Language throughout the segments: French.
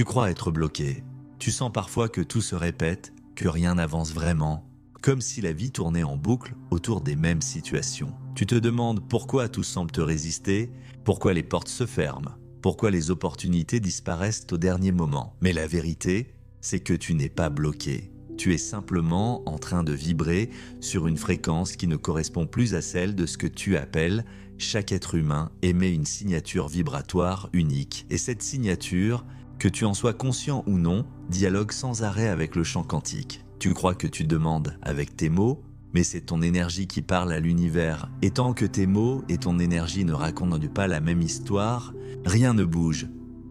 Tu crois être bloqué. Tu sens parfois que tout se répète, que rien n'avance vraiment, comme si la vie tournait en boucle autour des mêmes situations. Tu te demandes pourquoi tout semble te résister, pourquoi les portes se ferment, pourquoi les opportunités disparaissent au dernier moment. Mais la vérité, c'est que tu n'es pas bloqué. Tu es simplement en train de vibrer sur une fréquence qui ne correspond plus à celle de ce que tu appelles chaque être humain émet une signature vibratoire unique. Et cette signature, que tu en sois conscient ou non, dialogue sans arrêt avec le champ quantique. Tu crois que tu demandes avec tes mots, mais c'est ton énergie qui parle à l'univers. Et tant que tes mots et ton énergie ne racontent pas la même histoire, rien ne bouge.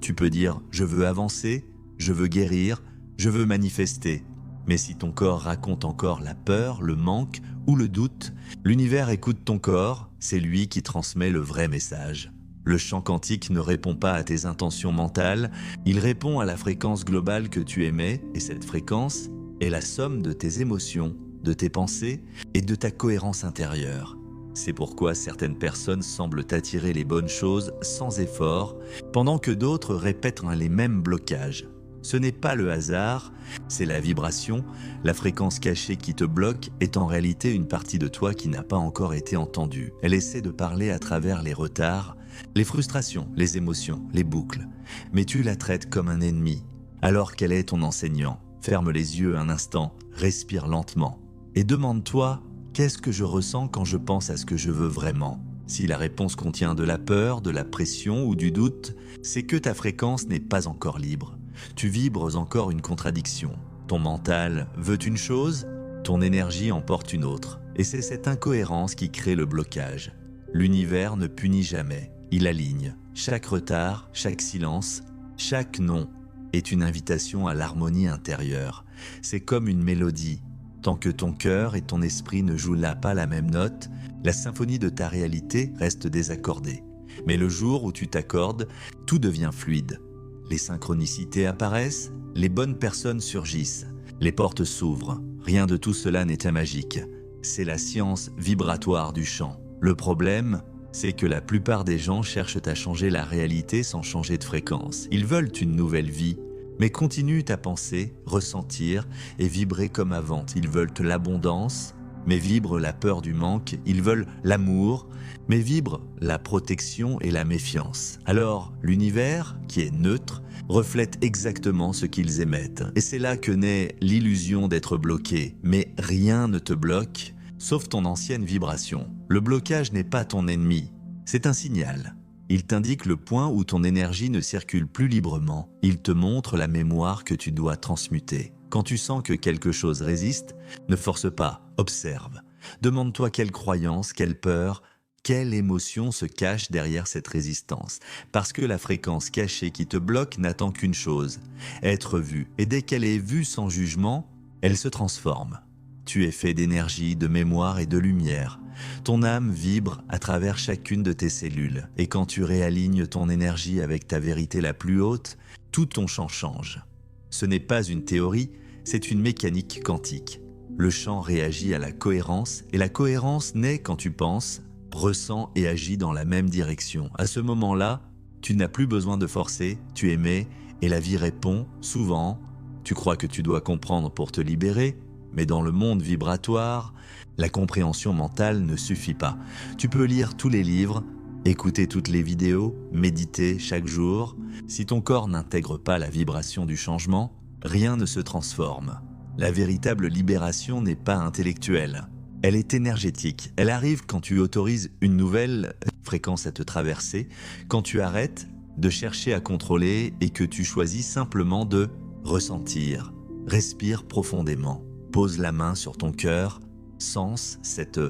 Tu peux dire « je veux avancer »,« je veux guérir »,« je veux manifester ». Mais si ton corps raconte encore la peur, le manque ou le doute, l'univers écoute ton corps, c'est lui qui transmet le vrai message. Le champ quantique ne répond pas à tes intentions mentales, il répond à la fréquence globale que tu émets, et cette fréquence est la somme de tes émotions, de tes pensées et de ta cohérence intérieure. C'est pourquoi certaines personnes semblent attirer les bonnes choses sans effort, pendant que d'autres répètent les mêmes blocages. Ce n'est pas le hasard, c'est la vibration, la fréquence cachée qui te bloque est en réalité une partie de toi qui n'a pas encore été entendue. Elle essaie de parler à travers les retards, les frustrations, les émotions, les boucles. Mais tu la traites comme un ennemi, alors qu'elle est ton enseignant. Ferme les yeux un instant, respire lentement et demande-toi « Qu'est-ce que je ressens quand je pense à ce que je veux vraiment ?» Si la réponse contient de la peur, de la pression ou du doute, c'est que ta fréquence n'est pas encore libre. Tu vibres encore une contradiction. Ton mental veut une chose, ton énergie en porte une autre. Et c'est cette incohérence qui crée le blocage. L'univers ne punit jamais, il aligne. Chaque retard, chaque silence, chaque non est une invitation à l'harmonie intérieure. C'est comme une mélodie. Tant que ton cœur et ton esprit ne jouent là pas la même note, la symphonie de ta réalité reste désaccordée. Mais le jour où tu t'accordes, tout devient fluide. Les synchronicités apparaissent, les bonnes personnes surgissent, les portes s'ouvrent. Rien de tout cela n'est magique. C'est la science vibratoire du chant. Le problème, c'est que la plupart des gens cherchent à changer la réalité sans changer de fréquence. Ils veulent une nouvelle vie, mais continuent à penser, ressentir et vibrer comme avant. Ils veulent l'abondance, mais vibrent la peur du manque. Ils veulent l'amour, mais vibrent la protection et la méfiance. Alors, l'univers, qui est neutre, reflète exactement ce qu'ils émettent. Et c'est là que naît l'illusion d'être bloqué. Mais rien ne te bloque, sauf ton ancienne vibration. Le blocage n'est pas ton ennemi, c'est un signal. Il t'indique le point où ton énergie ne circule plus librement. Il te montre la mémoire que tu dois transmuter. Quand tu sens que quelque chose résiste, ne force pas, observe. Demande-toi quelle croyance, quelle peur, quelle émotion se cache derrière cette résistance. Parce que la fréquence cachée qui te bloque n'attend qu'une chose, être vue. Et dès qu'elle est vue sans jugement, elle se transforme. Tu es fait d'énergie, de mémoire et de lumière. Ton âme vibre à travers chacune de tes cellules. Et quand tu réalignes ton énergie avec ta vérité la plus haute, tout ton champ change. Ce n'est pas une théorie, c'est une mécanique quantique. Le champ réagit à la cohérence et la cohérence naît quand tu penses, ressens et agis dans la même direction. À ce moment-là, tu n'as plus besoin de forcer, tu émets et la vie répond souvent. Tu crois que tu dois comprendre pour te libérer, mais dans le monde vibratoire, la compréhension mentale ne suffit pas. Tu peux lire tous les livres, écouter toutes les vidéos, méditer chaque jour. Si ton corps n'intègre pas la vibration du changement, rien ne se transforme. La véritable libération n'est pas intellectuelle. Elle est énergétique. Elle arrive quand tu autorises une nouvelle fréquence à te traverser, quand tu arrêtes de chercher à contrôler et que tu choisis simplement de ressentir. Respire profondément. Pose la main sur ton cœur. Sens cette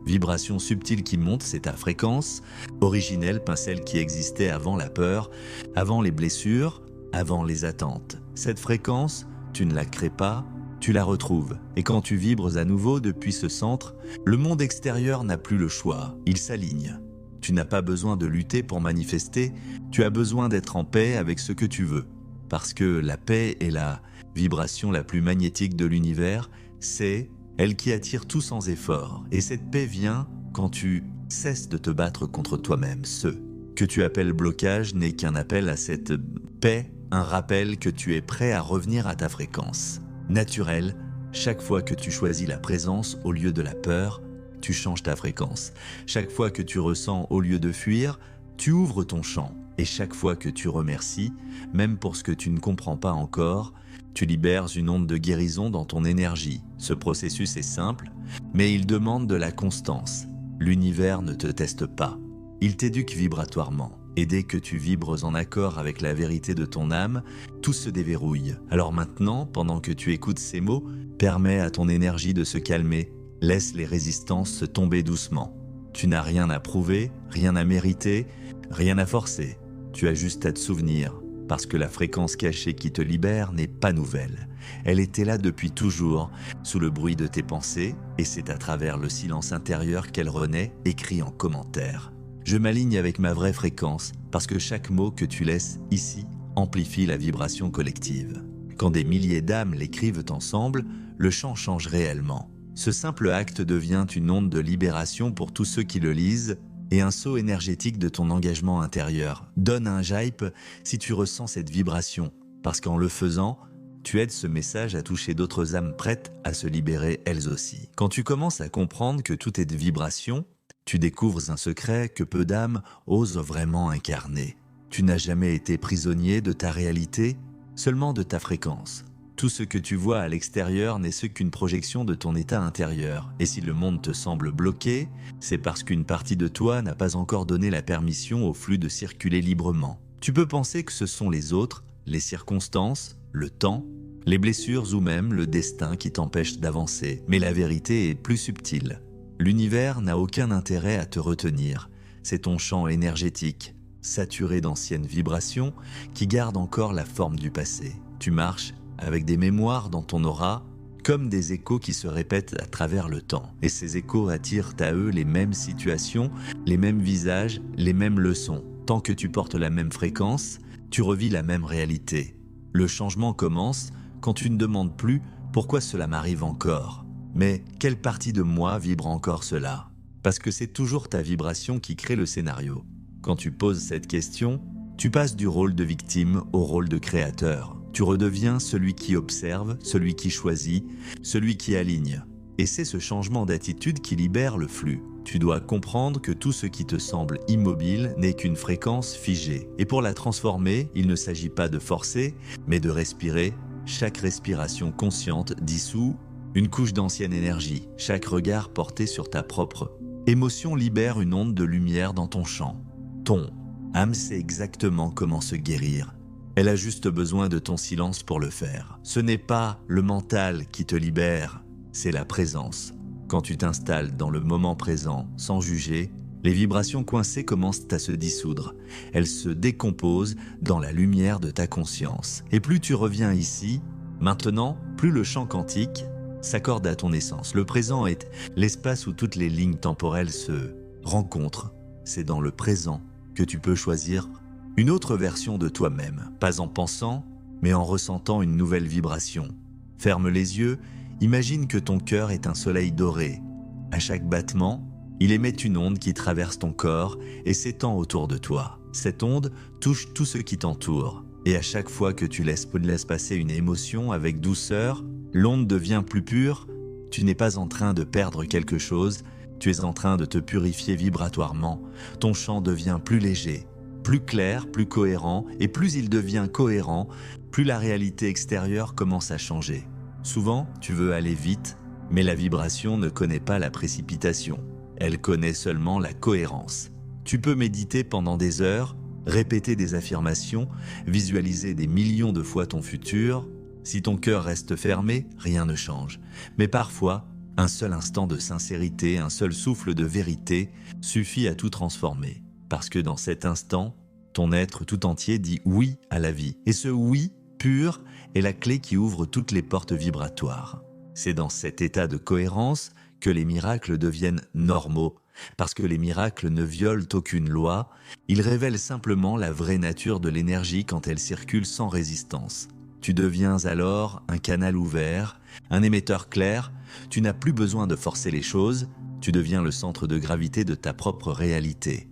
vibration subtile qui monte, c'est ta fréquence originelle, pas celle qui existait avant la peur, avant les blessures, avant les attentes. Cette fréquence, tu ne la crées pas, tu la retrouves. Et quand tu vibres à nouveau depuis ce centre, le monde extérieur n'a plus le choix, il s'aligne. Tu n'as pas besoin de lutter pour manifester, tu as besoin d'être en paix avec ce que tu veux. Parce que la paix est la vibration la plus magnétique de l'univers, c'est elle qui attire tout sans effort. Et cette paix vient quand tu cesses de te battre contre toi-même. Ce que tu appelles blocage n'est qu'un appel à cette paix un rappel que tu es prêt à revenir à ta fréquence. Naturelle, chaque fois que tu choisis la présence au lieu de la peur, tu changes ta fréquence. Chaque fois que tu ressens au lieu de fuir, tu ouvres ton champ. Et chaque fois que tu remercies, même pour ce que tu ne comprends pas encore, tu libères une onde de guérison dans ton énergie. Ce processus est simple, mais il demande de la constance. L'univers ne te teste pas. Il t'éduque vibratoirement. Et dès que tu vibres en accord avec la vérité de ton âme, tout se déverrouille. Alors maintenant, pendant que tu écoutes ces mots, permets à ton énergie de se calmer. Laisse les résistances se tomber doucement. Tu n'as rien à prouver, rien à mériter, rien à forcer. Tu as juste à te souvenir, parce que la fréquence cachée qui te libère n'est pas nouvelle. Elle était là depuis toujours, sous le bruit de tes pensées, et c'est à travers le silence intérieur qu'elle renaît, écrit en commentaire. Je m'aligne avec ma vraie fréquence, parce que chaque mot que tu laisses ici amplifie la vibration collective. Quand des milliers d'âmes l'écrivent ensemble, le chant change réellement. Ce simple acte devient une onde de libération pour tous ceux qui le lisent, et un saut énergétique de ton engagement intérieur. Donne un hype si tu ressens cette vibration, parce qu'en le faisant, tu aides ce message à toucher d'autres âmes prêtes à se libérer elles aussi. Quand tu commences à comprendre que tout est de vibration, tu découvres un secret que peu d'âmes osent vraiment incarner. Tu n'as jamais été prisonnier de ta réalité, seulement de ta fréquence. Tout ce que tu vois à l'extérieur n'est ce qu'une projection de ton état intérieur. Et si le monde te semble bloqué, c'est parce qu'une partie de toi n'a pas encore donné la permission au flux de circuler librement. Tu peux penser que ce sont les autres, les circonstances, le temps, les blessures ou même le destin qui t'empêchent d'avancer. Mais la vérité est plus subtile. L'univers n'a aucun intérêt à te retenir. C'est ton champ énergétique, saturé d'anciennes vibrations, qui garde encore la forme du passé. Tu marches avec des mémoires dans ton aura, comme des échos qui se répètent à travers le temps. Et ces échos attirent à eux les mêmes situations, les mêmes visages, les mêmes leçons. Tant que tu portes la même fréquence, tu revis la même réalité. Le changement commence quand tu ne demandes plus pourquoi cela m'arrive encore. Mais quelle partie de moi vibre encore cela? Parce que c'est toujours ta vibration qui crée le scénario. Quand tu poses cette question, tu passes du rôle de victime au rôle de créateur. Tu redeviens celui qui observe, celui qui choisit, celui qui aligne. Et c'est ce changement d'attitude qui libère le flux. Tu dois comprendre que tout ce qui te semble immobile n'est qu'une fréquence figée. Et pour la transformer, il ne s'agit pas de forcer, mais de respirer. Chaque respiration consciente dissout une couche d'ancienne énergie. Chaque regard porté sur ta propre émotion libère une onde de lumière dans ton champ. Ton âme sait exactement comment se guérir. Elle a juste besoin de ton silence pour le faire. Ce n'est pas le mental qui te libère, c'est la présence. Quand tu t'installes dans le moment présent, sans juger, les vibrations coincées commencent à se dissoudre. Elles se décomposent dans la lumière de ta conscience. Et plus tu reviens ici, maintenant, plus le champ quantique s'accorde à ton essence. Le présent est l'espace où toutes les lignes temporelles se rencontrent. C'est dans le présent que tu peux choisir une autre version de toi-même, pas en pensant, mais en ressentant une nouvelle vibration. Ferme les yeux, imagine que ton cœur est un soleil doré. À chaque battement, il émet une onde qui traverse ton corps et s'étend autour de toi. Cette onde touche tout ce qui t'entoure. Et à chaque fois que tu laisses passer une émotion avec douceur, l'onde devient plus pure. Tu n'es pas en train de perdre quelque chose, tu es en train de te purifier vibratoirement. Ton champ devient plus léger, plus clair, plus cohérent, et plus il devient cohérent, plus la réalité extérieure commence à changer. Souvent, tu veux aller vite, mais la vibration ne connaît pas la précipitation. Elle connaît seulement la cohérence. Tu peux méditer pendant des heures, répéter des affirmations, visualiser des millions de fois ton futur. Si ton cœur reste fermé, rien ne change. Mais parfois, un seul instant de sincérité, un seul souffle de vérité suffit à tout transformer. Parce que dans cet instant, ton être tout entier dit oui à la vie. Et ce oui pur est la clé qui ouvre toutes les portes vibratoires. C'est dans cet état de cohérence que les miracles deviennent normaux. Parce que les miracles ne violent aucune loi, ils révèlent simplement la vraie nature de l'énergie quand elle circule sans résistance. Tu deviens alors un canal ouvert, un émetteur clair, tu n'as plus besoin de forcer les choses, tu deviens le centre de gravité de ta propre réalité.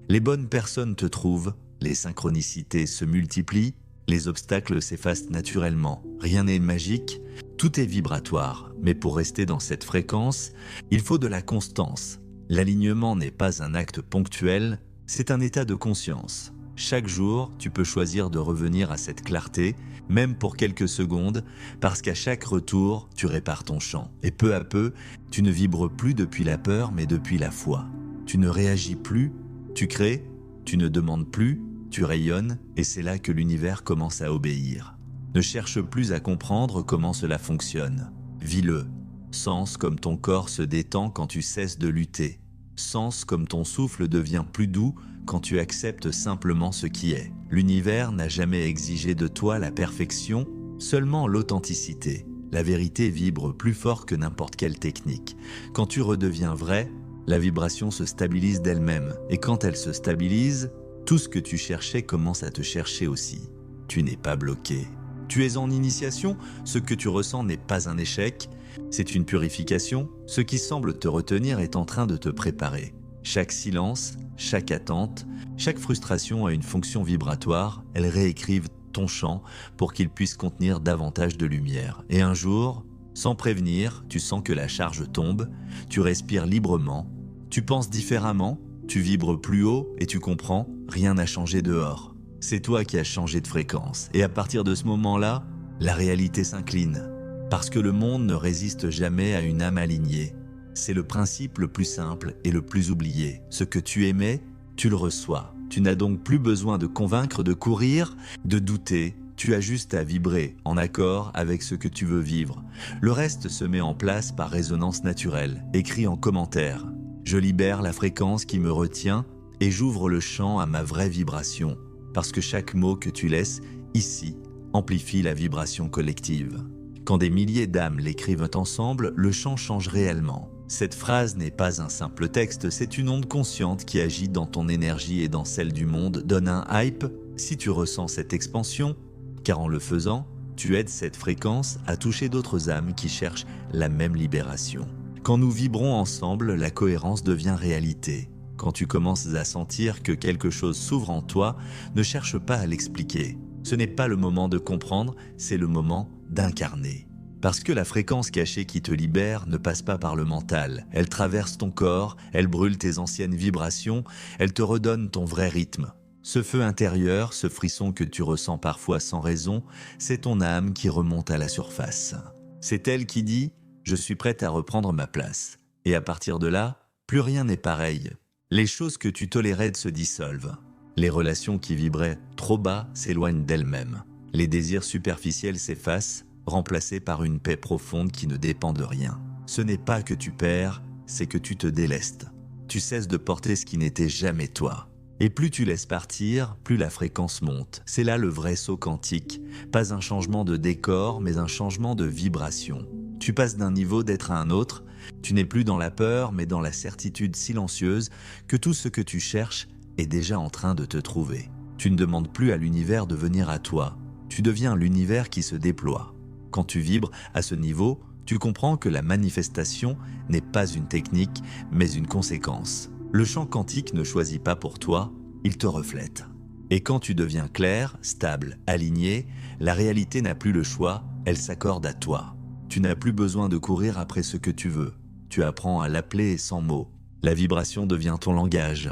Les bonnes personnes te trouvent, les synchronicités se multiplient, Les obstacles s'effacent naturellement. Rien n'est magique, tout est vibratoire. Mais pour rester dans cette fréquence, il faut de la constance. L'alignement n'est pas un acte ponctuel, c'est un état de conscience. Chaque jour, tu peux choisir de revenir à cette clarté, même pour quelques secondes, parce qu'à chaque retour, tu répares ton champ. Et peu à peu, tu ne vibres plus depuis la peur, mais depuis la foi. Tu ne réagis plus, tu crées, tu ne demandes plus, tu rayonnes, et c'est là que l'univers commence à obéir. Ne cherche plus à comprendre comment cela fonctionne. Vis-le. Sens comme ton corps se détend quand tu cesses de lutter. Sens comme ton souffle devient plus doux quand tu acceptes simplement ce qui est. L'univers n'a jamais exigé de toi la perfection, seulement l'authenticité. La vérité vibre plus fort que n'importe quelle technique. Quand tu redeviens vrai, la vibration se stabilise d'elle-même. Et quand elle se stabilise, tout ce que tu cherchais commence à te chercher aussi. Tu n'es pas bloqué. Tu es en initiation, ce que tu ressens n'est pas un échec, c'est une purification. Ce qui semble te retenir est en train de te préparer. Chaque silence, chaque attente, chaque frustration a une fonction vibratoire, elles réécrivent ton champ pour qu'il puisse contenir davantage de lumière. Et un jour, sans prévenir, tu sens que la charge tombe, tu respires librement, tu penses différemment, tu vibres plus haut et tu comprends, rien n'a changé dehors. C'est toi qui as changé de fréquence. Et à partir de ce moment-là, la réalité s'incline. Parce que le monde ne résiste jamais à une âme alignée. C'est le principe le plus simple et le plus oublié. Ce que tu aimais, tu le reçois. Tu n'as donc plus besoin de convaincre, de courir, de douter. Tu as juste à vibrer en accord avec ce que tu veux vivre. Le reste se met en place par résonance naturelle. Écris en commentaire. Je libère la fréquence qui me retient et j'ouvre le champ à ma vraie vibration. Parce que chaque mot que tu laisses ici amplifie la vibration collective. Quand des milliers d'âmes l'écrivent ensemble, le chant change réellement. Cette phrase n'est pas un simple texte, c'est une onde consciente qui agit dans ton énergie et dans celle du monde, donne un hype si tu ressens cette expansion, car en le faisant, tu aides cette fréquence à toucher d'autres âmes qui cherchent la même libération. Quand nous vibrons ensemble, la cohérence devient réalité. Quand tu commences à sentir que quelque chose s'ouvre en toi, ne cherche pas à l'expliquer. Ce n'est pas le moment de comprendre, c'est le moment d'incarner. Parce que la fréquence cachée qui te libère ne passe pas par le mental. Elle traverse ton corps, elle brûle tes anciennes vibrations, elle te redonne ton vrai rythme. Ce feu intérieur, ce frisson que tu ressens parfois sans raison, c'est ton âme qui remonte à la surface. C'est elle qui dit « Je suis prête à reprendre ma place ». Et à partir de là, plus rien n'est pareil. Les choses que tu tolérais se dissolvent. Les relations qui vibraient trop bas s'éloignent d'elles-mêmes. Les désirs superficiels s'effacent, remplacés par une paix profonde qui ne dépend de rien. Ce n'est pas que tu perds, c'est que tu te délestes. Tu cesses de porter ce qui n'était jamais toi. Et plus tu laisses partir, plus la fréquence monte. C'est là le vrai saut quantique. Pas un changement de décor, mais un changement de vibration. Tu passes d'un niveau d'être à un autre. Tu n'es plus dans la peur, mais dans la certitude silencieuse que tout ce que tu cherches est déjà en train de te trouver. Tu ne demandes plus à l'univers de venir à toi. Tu deviens l'univers qui se déploie. Quand tu vibres à ce niveau, tu comprends que la manifestation n'est pas une technique, mais une conséquence. Le champ quantique ne choisit pas pour toi, il te reflète. Et quand tu deviens clair, stable, aligné, la réalité n'a plus le choix, elle s'accorde à toi. Tu n'as plus besoin de courir après ce que tu veux. Tu apprends à l'appeler sans mots. La vibration devient ton langage.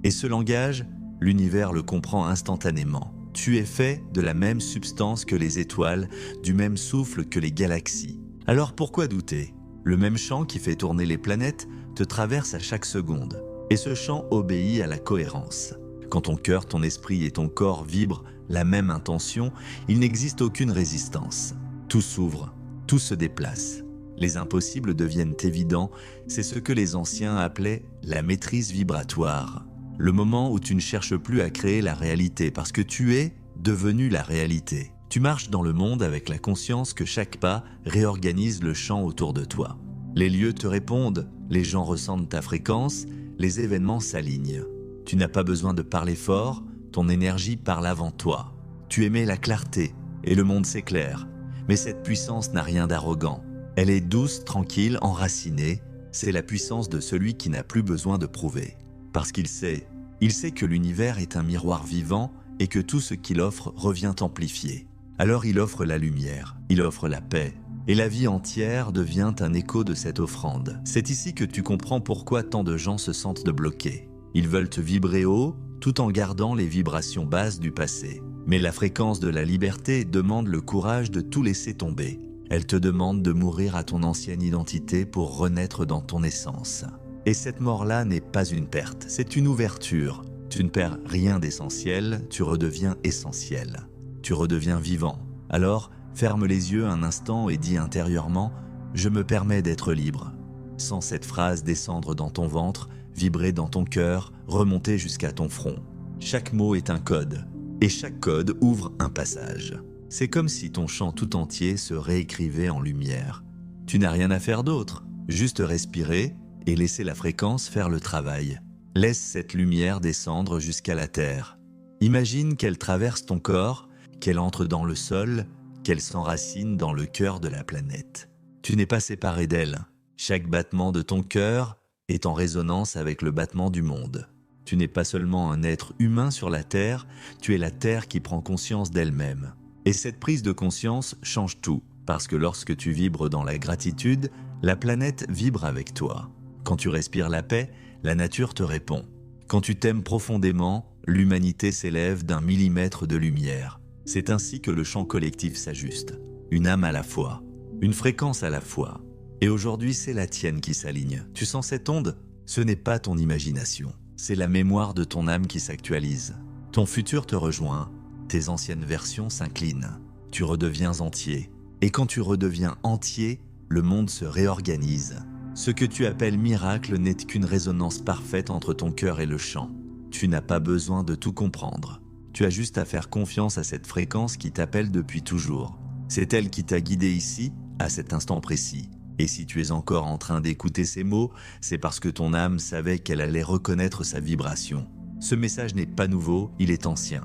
Et ce langage, l'univers le comprend instantanément. Tu es fait de la même substance que les étoiles, du même souffle que les galaxies. Alors pourquoi douter ? Le même champ qui fait tourner les planètes te traverse à chaque seconde. Et ce champ obéit à la cohérence. Quand ton cœur, ton esprit et ton corps vibrent la même intention, il n'existe aucune résistance. Tout s'ouvre, tout se déplace. Les impossibles deviennent évidents, c'est ce que les anciens appelaient la maîtrise vibratoire. Le moment où tu ne cherches plus à créer la réalité parce que tu es devenu la réalité. Tu marches dans le monde avec la conscience que chaque pas réorganise le champ autour de toi. Les lieux te répondent, les gens ressentent ta fréquence, les événements s'alignent. Tu n'as pas besoin de parler fort, ton énergie parle avant toi. Tu aimais la clarté et le monde s'éclaire. Mais cette puissance n'a rien d'arrogant. Elle est douce, tranquille, enracinée. C'est la puissance de celui qui n'a plus besoin de prouver. Parce qu'il sait que l'univers est un miroir vivant et que tout ce qu'il offre revient amplifié. Alors il offre la lumière, il offre la paix, et la vie entière devient un écho de cette offrande. C'est ici que tu comprends pourquoi tant de gens se sentent bloqués. Ils veulent te vibrer haut, tout en gardant les vibrations basses du passé. Mais la fréquence de la liberté demande le courage de tout laisser tomber. Elle te demande de mourir à ton ancienne identité pour renaître dans ton essence. Et cette mort-là n'est pas une perte, c'est une ouverture. Tu ne perds rien d'essentiel, tu redeviens essentiel. Tu redeviens vivant. Alors, ferme les yeux un instant et dis intérieurement « Je me permets d'être libre ». Sens cette phrase descendre dans ton ventre, vibrer dans ton cœur, remonter jusqu'à ton front. Chaque mot est un code, et chaque code ouvre un passage. C'est comme si ton chant tout entier se réécrivait en lumière. Tu n'as rien à faire d'autre, juste respirer et laisser la fréquence faire le travail. Laisse cette lumière descendre jusqu'à la terre. Imagine qu'elle traverse ton corps, qu'elle entre dans le sol, qu'elle s'enracine dans le cœur de la planète. Tu n'es pas séparé d'elle. Chaque battement de ton cœur est en résonance avec le battement du monde. Tu n'es pas seulement un être humain sur la Terre, tu es la Terre qui prend conscience d'elle-même. Et cette prise de conscience change tout, parce que lorsque tu vibres dans la gratitude, la planète vibre avec toi. Quand tu respires la paix, la nature te répond. Quand tu t'aimes profondément, l'humanité s'élève d'1 millimètre de lumière. C'est ainsi que le champ collectif s'ajuste. Une âme à la fois, une fréquence à la fois. Et aujourd'hui, c'est la tienne qui s'aligne. Tu sens cette onde? Ce n'est pas ton imagination. C'est la mémoire de ton âme qui s'actualise. Ton futur te rejoint. Tes anciennes versions s'inclinent. Tu redeviens entier. Et quand tu redeviens entier, le monde se réorganise. Ce que tu appelles miracle n'est qu'une résonance parfaite entre ton cœur et le chant. Tu n'as pas besoin de tout comprendre. Tu as juste à faire confiance à cette fréquence qui t'appelle depuis toujours. C'est elle qui t'a guidé ici, à cet instant précis. Et si tu es encore en train d'écouter ces mots, c'est parce que ton âme savait qu'elle allait reconnaître sa vibration. Ce message n'est pas nouveau, il est ancien.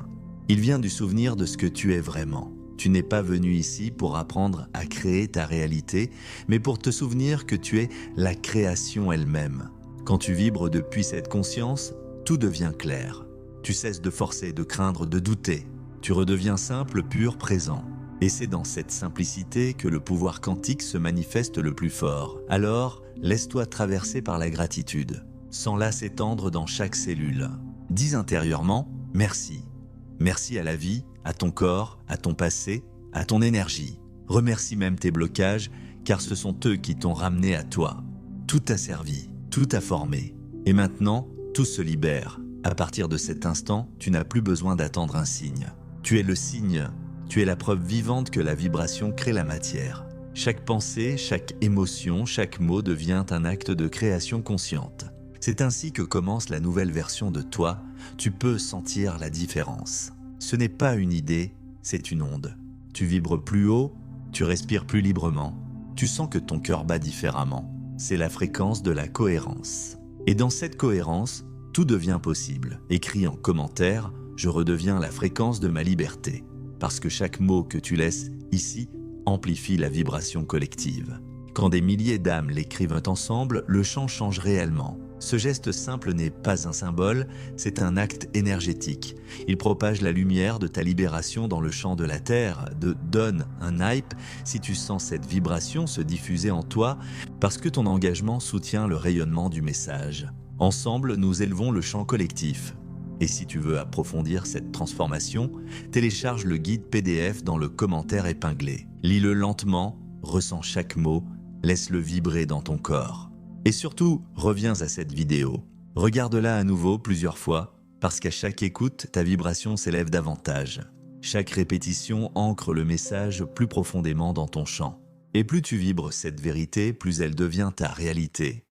Il vient du souvenir de ce que tu es vraiment. Tu n'es pas venu ici pour apprendre à créer ta réalité, mais pour te souvenir que tu es la création elle-même. Quand tu vibres depuis cette conscience, tout devient clair. Tu cesses de forcer, de craindre, de douter. Tu redeviens simple, pur, présent. Et c'est dans cette simplicité que le pouvoir quantique se manifeste le plus fort. Alors, laisse-toi traverser par la gratitude. Sens-la s'étendre dans chaque cellule. Dis intérieurement « Merci ». Merci à la vie, à ton corps, à ton passé, à ton énergie. Remercie même tes blocages, car ce sont eux qui t'ont ramené à toi. Tout t'a servi, tout t'a formé. Et maintenant, tout se libère. À partir de cet instant, tu n'as plus besoin d'attendre un signe. Tu es le signe. Tu es la preuve vivante que la vibration crée la matière. Chaque pensée, chaque émotion, chaque mot devient un acte de création consciente. C'est ainsi que commence la nouvelle version de toi. Tu peux sentir la différence. Ce n'est pas une idée, c'est une onde. Tu vibres plus haut, tu respires plus librement. Tu sens que ton cœur bat différemment. C'est la fréquence de la cohérence. Et dans cette cohérence, tout devient possible. Écris en commentaire, je redeviens la fréquence de ma liberté. Parce que chaque mot que tu laisses ici amplifie la vibration collective. Quand des milliers d'âmes l'écrivent ensemble, le chant change réellement. Ce geste simple n'est pas un symbole, c'est un acte énergétique. Il propage la lumière de ta libération dans le champ de la Terre, donne un hype si tu sens cette vibration se diffuser en toi parce que ton engagement soutient le rayonnement du message. Ensemble, nous élevons le champ collectif. Et si tu veux approfondir cette transformation, télécharge le guide PDF dans le commentaire épinglé. Lis-le lentement, ressens chaque mot, laisse-le vibrer dans ton corps. Et surtout, reviens à cette vidéo. Regarde-la à nouveau plusieurs fois, parce qu'à chaque écoute, ta vibration s'élève davantage. Chaque répétition ancre le message plus profondément dans ton champ. Et plus tu vibres cette vérité, plus elle devient ta réalité.